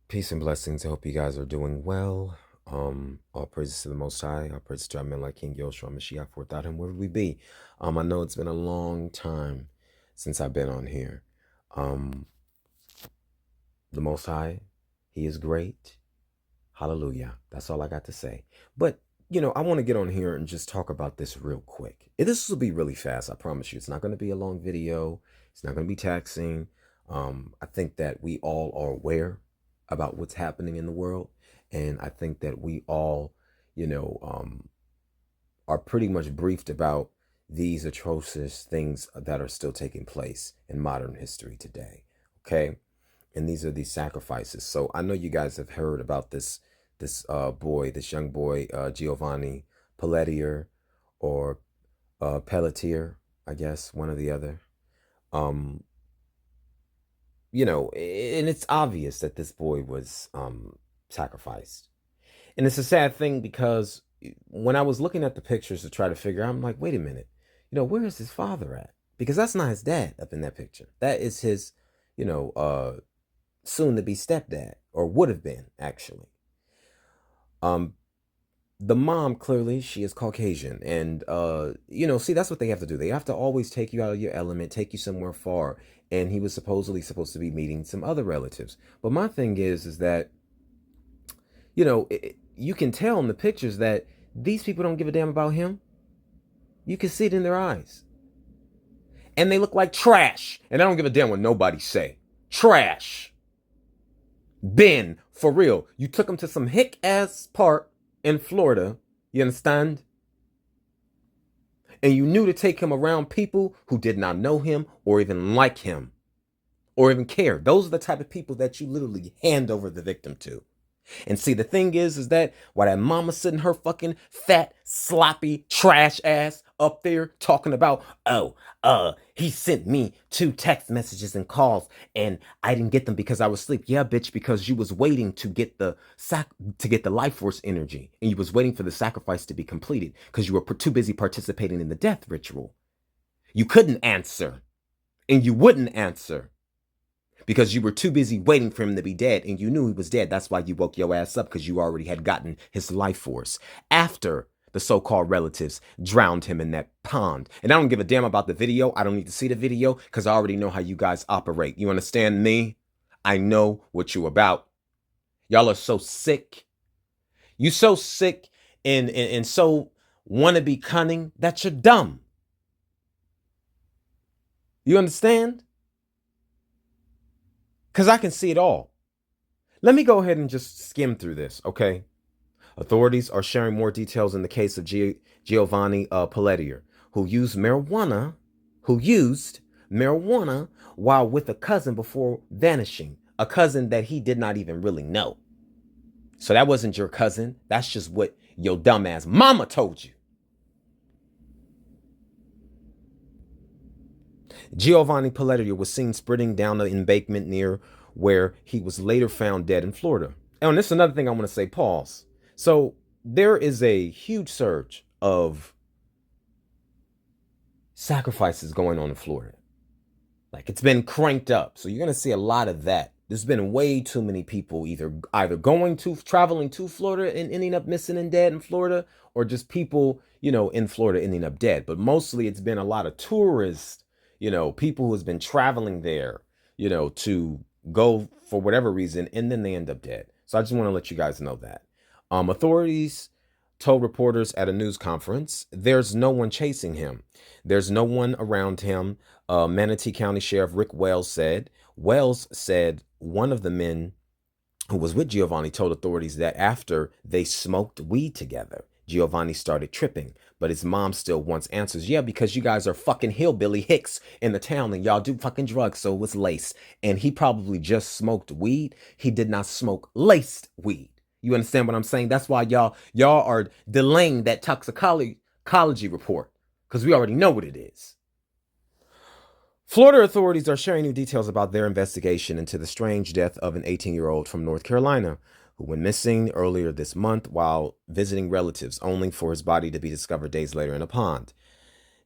Peace and blessings. I hope you guys are doing well. All praises to the Most High. All praises to our men like King Yoshua Mashiach. For without him, where would we be? I know it's been a long time since I've been on here. Um, the Most High, He is great. Hallelujah. That's all I got to say. But I want to get on here and just talk about this real quick. This will be really fast. I promise you. It's not going to be a long video. It's not going to be taxing. I think that we all are aware about what's happening in the world. And I think that we all, are pretty much briefed about these atrocious things that are still taking place in modern history today. Okay. And these are these sacrifices. So I know you guys have heard about this young boy, Giovanni Pelletier or Pelletier, I guess, one or the other. Um, and it's obvious that this boy was sacrificed. And it's a sad thing because when I was looking at the pictures to try to figure out, I'm like, wait a minute, where is his father at? Because that's not his dad up in that picture. That is his, soon to be stepdad, or would have been actually. Um, the mom, clearly she is Caucasian, and see, that's what they have to do. They have to always take you out of your element, take you somewhere far. And he was supposedly supposed to be meeting some other relatives. But my thing is that you can tell in the pictures that these people don't give a damn about him. You can see it in their eyes. And they look like trash. And I don't give a damn what nobody say. Trash. Ben, for real. You took him to some hick-ass park in Florida. You understand? And you knew to take him around people who did not know him or even like him or even care. Those are the type of people that you literally hand over the victim to. And see, the thing is that while that mama sitting her fucking fat, sloppy, trash ass up there talking about, he sent me 2 text messages and calls and I didn't get them because I was asleep. Yeah, bitch, because you was waiting to get the life force energy, and you was waiting for the sacrifice to be completed because you were too busy participating in the death ritual. You couldn't answer, and you wouldn't answer, because you were too busy waiting for him to be dead, and you knew he was dead. That's why you woke your ass up, because you already had gotten his life force after the so-called relatives drowned him in that pond. And I don't give a damn about the video. I don't need to see the video because I already know how you guys operate. You understand me? I know what you about. Y'all are so sick. You so sick and so want to be cunning that you're dumb. You understand? Because I can see it all. Let me go ahead and just skim through this, okay? Authorities are sharing more details in the case of Giovanni Pelletier, who used marijuana while with a cousin before vanishing, a cousin that he did not even really know. So that wasn't your cousin. That's just what your dumbass mama told you. Giovanni Pelletier was seen sprinting down the embankment near where he was later found dead in Florida. And this is another thing I want to say, pause. So there is a huge surge of sacrifices going on in Florida. Like, it's been cranked up. So you're going to see a lot of that. There's been way too many people either traveling to Florida and ending up missing and dead in Florida, or just people, in Florida ending up dead. But mostly it's been a lot of tourists, people who's been traveling there, to go for whatever reason, and then they end up dead. So I just want to let you guys know that. Authorities told reporters at a news conference, there's no one chasing him. There's no one around him. Manatee County Sheriff Rick Wells said one of the men who was with Giovanni told authorities that after they smoked weed together, Giovanni started tripping, but his mom still wants answers. Yeah, because you guys are fucking hillbilly hicks in the town and y'all do fucking drugs, so it was lace. And he probably just smoked weed. He did not smoke laced weed. You understand what I'm saying? That's why y'all are delaying that toxicology report, because we already know what it is. Florida authorities are sharing new details about their investigation into the strange death of an 18-year-old from North Carolina who went missing earlier this month while visiting relatives, only for his body to be discovered days later in a pond.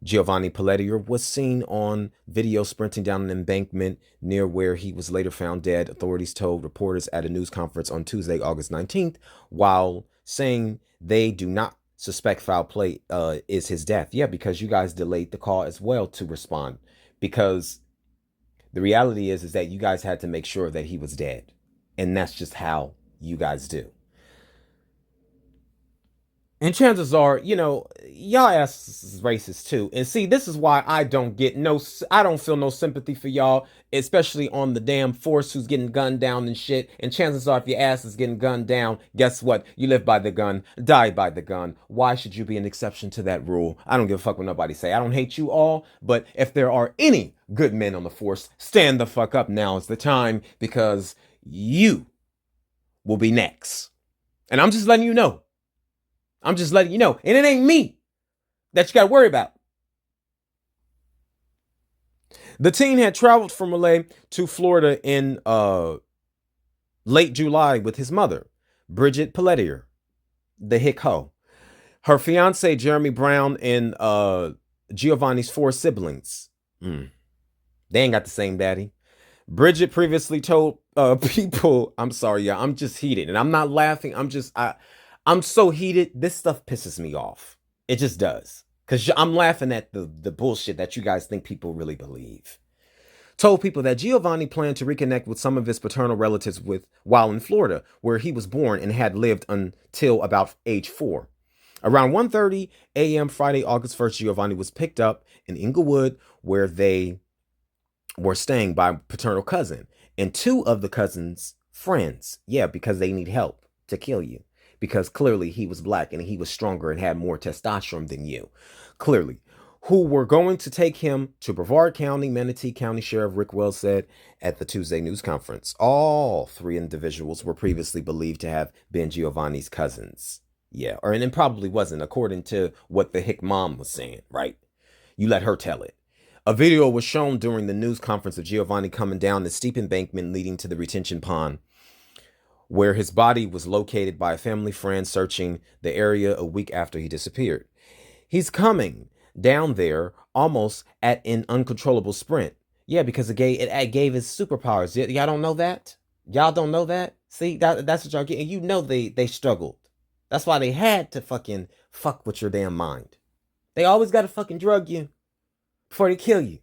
Giovanni Pelletier was seen on video sprinting down an embankment near where he was later found dead, authorities told reporters at a news conference on Tuesday, August 19th, while saying they do not suspect foul play is his death. Yeah, because you guys delayed the call as well to respond. Because the reality is that you guys had to make sure that he was dead. And that's just how you guys do. And chances are, y'all ass is racist too. And see, this is why I don't feel no sympathy for y'all, especially on the damn force who's getting gunned down and shit. And chances are, if your ass is getting gunned down, guess what? You live by the gun, die by the gun. Why should you be an exception to that rule? I don't give a fuck what nobody say. I don't hate you all, but if there are any good men on the force, stand the fuck up. Now is the time, because you will be next. And I'm just letting you know. I'm just letting you know. And it ain't me that you got to worry about. The teen had traveled from Raleigh to Florida in late July with his mother, Bridget Pelletier, the hick hoe, her fiance, Jeremy Brown, and Giovanni's 4 siblings. They ain't got the same daddy. Bridget previously told people, I'm sorry, y'all, I'm just heated. And I'm not laughing. I'm so heated. This stuff pisses me off. It just does. Because I'm laughing at the bullshit that you guys think people really believe. Told people that Giovanni planned to reconnect with some of his paternal relatives while in Florida, where he was born and had lived until about age 4. Around 1:30 a.m. Friday, August 1st, Giovanni was picked up in Inglewood, where they were staying, by paternal cousin and 2 of the cousin's friends. Yeah, because they need help to kill you. Because clearly he was black and he was stronger and had more testosterone than you. Clearly. Who were going to take him to Brevard County. Manatee County Sheriff Rick Wells said at the Tuesday news conference. All 3 individuals were previously believed to have been Giovanni's cousins. Yeah, and it probably wasn't, according to what the hick mom was saying, right? You let her tell it. A video was shown during the news conference of Giovanni coming down the steep embankment leading to the retention pond, where his body was located by a family friend searching the area a week after he disappeared. He's coming down there almost at an uncontrollable sprint. Yeah, because it gave his superpowers. Y'all don't know that? Y'all don't know that? See, that's what y'all get. And you know they struggled. That's why they had to fucking fuck with your damn mind. They always got to fucking drug you before they kill you.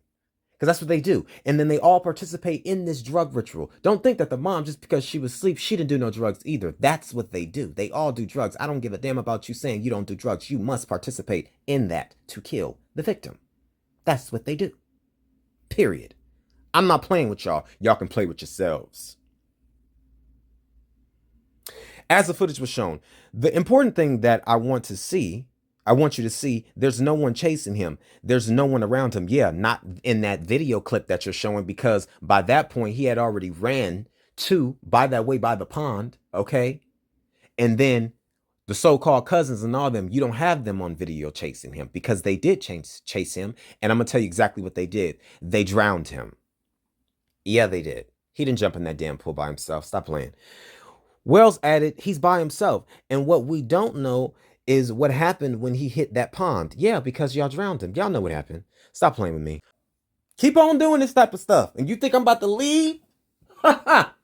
Because that's what they do. And then they all participate in this drug ritual. Don't think that the mom, just because she was asleep, she didn't do no drugs either. That's what they do. They all do drugs. I don't give a damn about you saying you don't do drugs. You must participate in that to kill the victim. That's what they do. Period. I'm not playing with y'all. Y'all can play with yourselves. As the footage was shown, the important thing that I want you to see, there's no one chasing him. There's no one around him. Yeah, not in that video clip that you're showing, because by that point he had already ran by the pond, okay? And then the so-called cousins and all them, you don't have them on video chasing him, because they did chase him. And I'm going to tell you exactly what they did. They drowned him. Yeah, they did. He didn't jump in that damn pool by himself. Stop playing. Wells added, he's by himself. And what we don't know is what happened when he hit that pond. Yeah, because y'all drowned him. Y'all know what happened. Stop playing with me. Keep on doing this type of stuff. And you think I'm about to leave? Ha ha.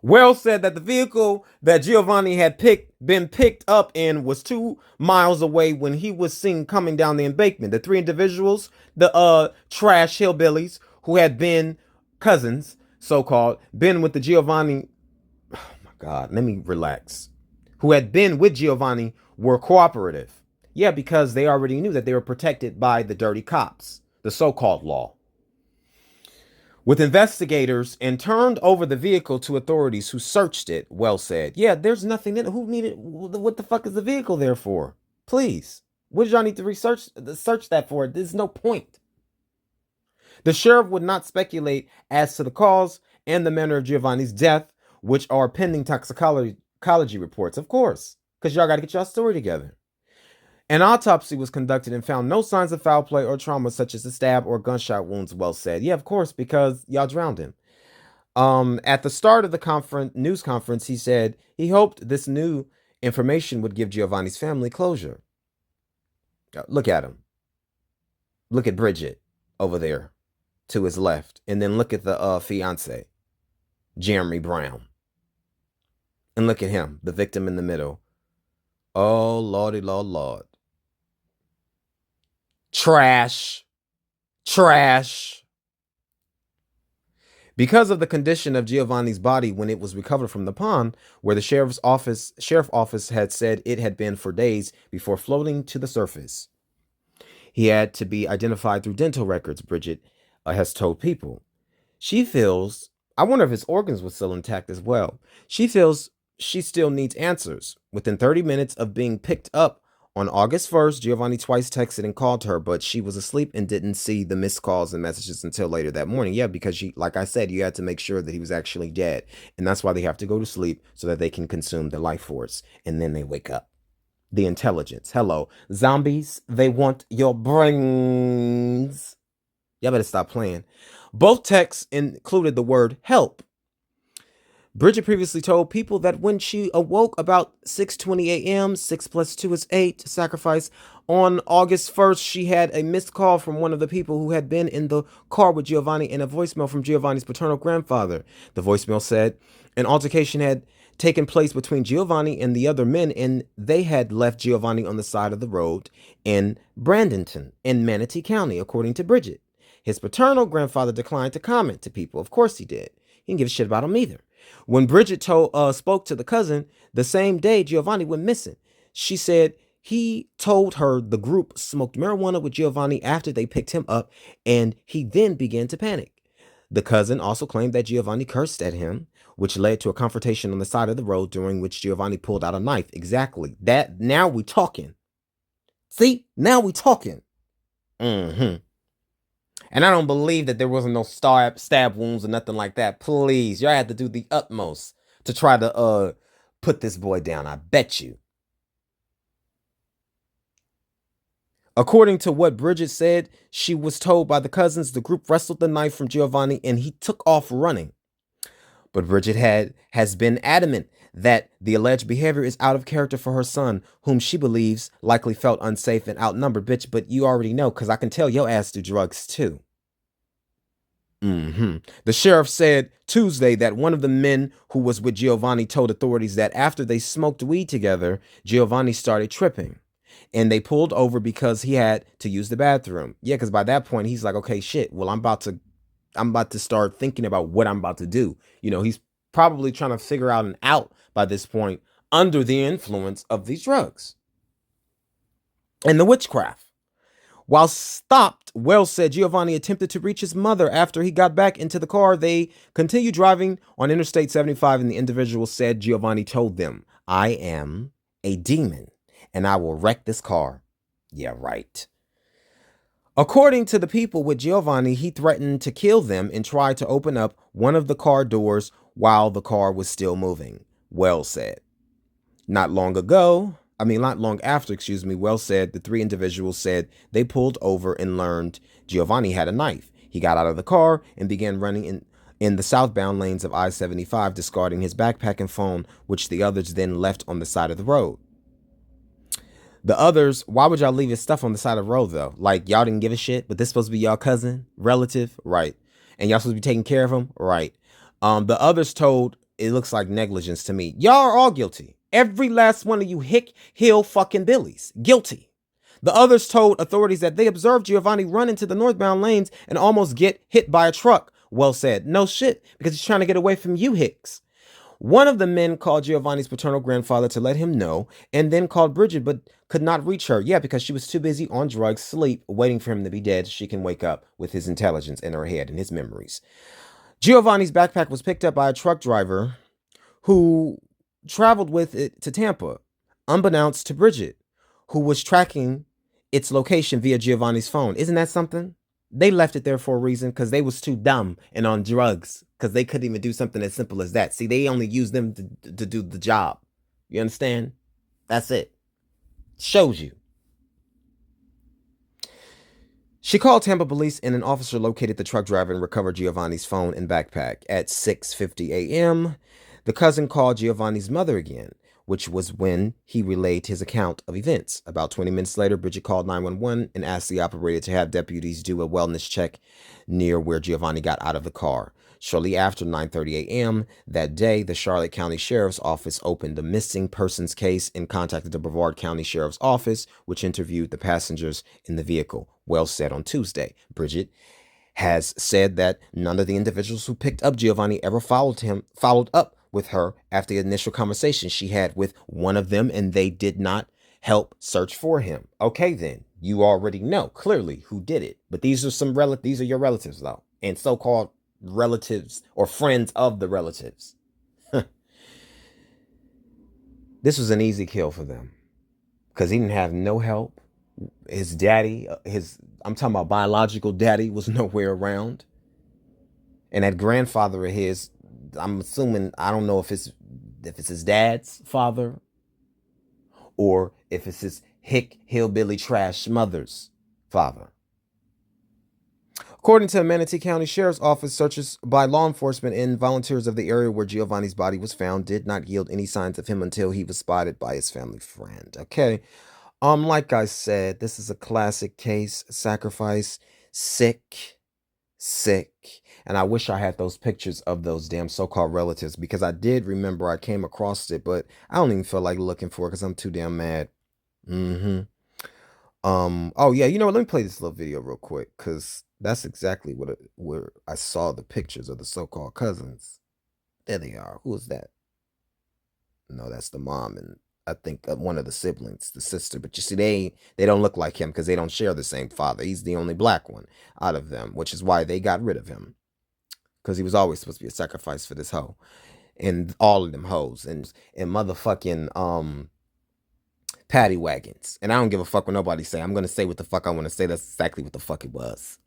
Wells said that the vehicle that Giovanni had been picked up in was 2 miles away when he was seen coming down the embankment. The 3 individuals, the trash hillbillies who had been cousins, so-called, been with the Giovanni. Oh my God, let me relax. Who had been with Giovanni were cooperative. Yeah, because they already knew that they were protected by the dirty cops, the so-called law. With investigators, and turned over the vehicle to authorities who searched it, Wells said. Yeah, there's nothing in it. Who needed? What the fuck is the vehicle there for? Please. What did y'all need to search that for? There's no point. The sheriff would not speculate as to the cause and the manner of Giovanni's death, which are pending toxicology reports, of course, because y'all got to get y'all story together. An autopsy was conducted and found no signs of foul play or trauma, such as a stab or gunshot wounds, Wells said. Yeah, of course, because y'all drowned him. At the start of the news conference, he said he hoped this new information would give Giovanni's family closure. Look at him. Look at Bridget over there to his left. And then look at the fiance, Jeremy Brown. And look at him, the victim in the middle. Oh, Lordy, Lord, Lord. Trash. Trash. Because of the condition of Giovanni's body when it was recovered from the pond, where the sheriff office had said it had been for days before floating to the surface, he had to be identified through dental records, Bridget has told People. She feels, I wonder if his organs were still intact as well. She feels she still needs answers. Within 30 minutes of being picked up on August 1st, Giovanni twice texted and called her, but she was asleep and didn't see the missed calls and messages until later that morning. Yeah, because like I said, you had to make sure that he was actually dead. And that's why they have to go to sleep so that they can consume the life force. And then they wake up. The intelligence. Hello. Zombies, they want your brains. Y'all better stop playing. Both texts included the word help. Bridget previously told People that when she awoke about 6:20 a.m., 6 plus 2 is 8, to sacrifice on August 1st, she had a missed call from one of the people who had been in the car with Giovanni and a voicemail from Giovanni's paternal grandfather. The voicemail said an altercation had taken place between Giovanni and the other men, and they had left Giovanni on the side of the road in Bradenton in Manatee County, according to Bridget. His paternal grandfather declined to comment to People. Of course he did. He didn't give a shit about him either. When Bridget spoke to the cousin the same day Giovanni went missing, she said he told her the group smoked marijuana with Giovanni after they picked him up, and he then began to panic. The cousin also claimed that Giovanni cursed at him, which led to a confrontation on the side of the road, during which Giovanni pulled out a knife. Exactly. That, now we talking. See? Now we talking. Mm-hmm. And I don't believe that there wasn't no stab wounds or nothing like that. Please, y'all had to do the utmost to try to put this boy down. I bet you. According to what Bridget said, she was told by the cousins the group wrestled the knife from Giovanni and he took off running. But Bridget has been adamant that the alleged behavior is out of character for her son, whom she believes likely felt unsafe and outnumbered. Bitch, but you already know, because I can tell your ass do drugs too. The sheriff said Tuesday that one of the men who was with Giovanni told authorities that after they smoked weed together, Giovanni started tripping. And they pulled over because he had to use the bathroom. Yeah, because by that point, he's like, okay, shit, well, I'm about to start thinking about what I'm about to do. You know, he's probably trying to figure out an out by this point under the influence of these drugs and the witchcraft. While stopped, Wells said Giovanni attempted to reach his mother after he got back into the car. They continued driving on Interstate 75, and the individual said Giovanni told them, I am a demon, and I will wreck this car. Yeah, right. According to the people with Giovanni, he threatened to kill them and tried to open up one of the car doors while the car was still moving, Wells said. Not long after, Wells said the three individuals said they pulled over and learned Giovanni had a knife. He got out of the car and began running in the southbound lanes of I-75, discarding his backpack and phone, which the others then left on the side of the road. The others, why would y'all leave his stuff on the side of the road, though? Like, y'all didn't give a shit, but this supposed to be y'all cousin, relative? Right. And y'all supposed to be taking care of him? Right. The others told, it looks like negligence to me. Y'all are all guilty. Every last one of you hill fucking billies. Guilty. The others told authorities that they observed Giovanni run into the northbound lanes and almost get hit by a truck. Wells said, no shit, because he's trying to get away from you hicks. One of the men called Giovanni's paternal grandfather to let him know, and then called Bridget, but could not reach her. Yeah, because she was too busy on drugs, sleep, waiting for him to be dead so she can wake up with his intelligence in her head and his memories. Giovanni's backpack was picked up by a truck driver who traveled with it to Tampa, unbeknownst to Bridget, who was tracking its location via Giovanni's phone. Isn't that something? They left it there for a reason, because they was too dumb and on drugs, because they couldn't even do something as simple as that. See, they only used them to do the job. You understand? That's it. Shows you. She called Tampa police, and an officer located the truck driver and recovered Giovanni's phone and backpack. At 6:50 a.m., the cousin called Giovanni's mother again, which was when he relayed his account of events. About 20 minutes later, Bridget called 911 and asked the operator to have deputies do a wellness check near where Giovanni got out of the car. Shortly after 9:30 a.m. that day, the Charlotte County Sheriff's Office opened the missing persons case and contacted the Brevard County Sheriff's Office, which interviewed the passengers in the vehicle. Wells said on Tuesday. Bridget has said that none of the individuals who picked up Giovanni ever followed up with her after the initial conversation she had with one of them, and they did not help search for him. Okay, then you already know clearly who did it. But these are these are your relatives though, and so-called relatives or friends of the relatives. This was an easy kill for them because he didn't have no help. His daddy, I'm talking about biological daddy, was nowhere around. And that grandfather of his, I'm assuming, I don't know if it's his dad's father or if it's his hick hillbilly trash mother's father. According to the Manatee County Sheriff's Office, searches by law enforcement and volunteers of the area where Giovanni's body was found did not yield any signs of him until he was spotted by his family friend. Okay. Like I said, this is a classic case. Sacrifice, sick. And I wish I had those pictures of those damn so-called relatives, because I did remember I came across it, but I don't even feel like looking for it because I'm too damn mad. Oh yeah, you know what? Let me play this little video real quick, because that's exactly where I saw the pictures of the so-called cousins. There they are. Who is that? No, that's the mom, and I think one of the siblings, the sister. But you see, they don't look like him because they don't share the same father. He's the only black one out of them, which is why they got rid of him, because he was always supposed to be a sacrifice for this hoe and all of them hoes and motherfucking paddy wagons. And I don't give a fuck what nobody say. I'm gonna say what the fuck I want to say. That's exactly what the fuck it was.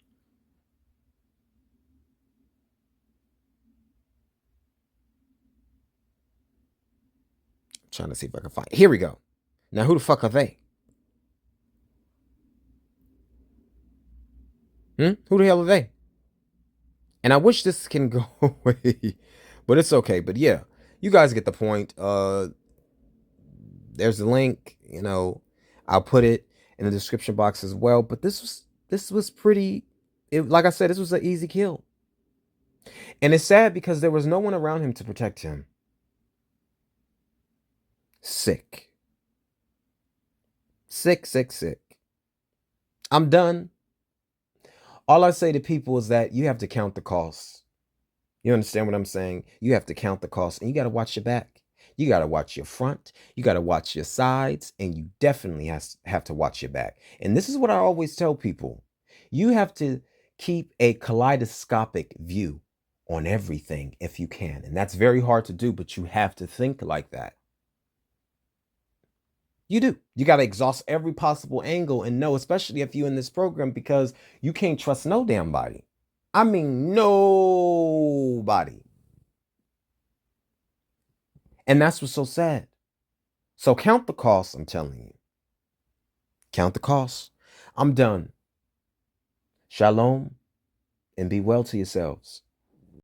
I'm trying to see if I can find it. Here we go. Now who the fuck are they? Who the hell are they? And I wish this can go away, but it's okay. But yeah, you guys get the point. There's the link. You know, I'll put it in the description box as well. But this was pretty. Like I said, this was an easy kill, and it's sad because there was no one around him to protect him. Sick. I'm done. All I say to people is that you have to count the costs. You understand what I'm saying? You have to count the costs, and you got to watch your back. You got to watch your front. You got to watch your sides, and you definitely have to watch your back. And this is what I always tell people. You have to keep a kaleidoscopic view on everything if you can. And that's very hard to do, but you have to think like that. You do. You got to exhaust every possible angle and know, especially if you're in this program, because you can't trust no damn body. I mean, nobody. And that's what's so sad. So count the costs, I'm telling you. Count the costs. I'm done. Shalom, and be well to yourselves.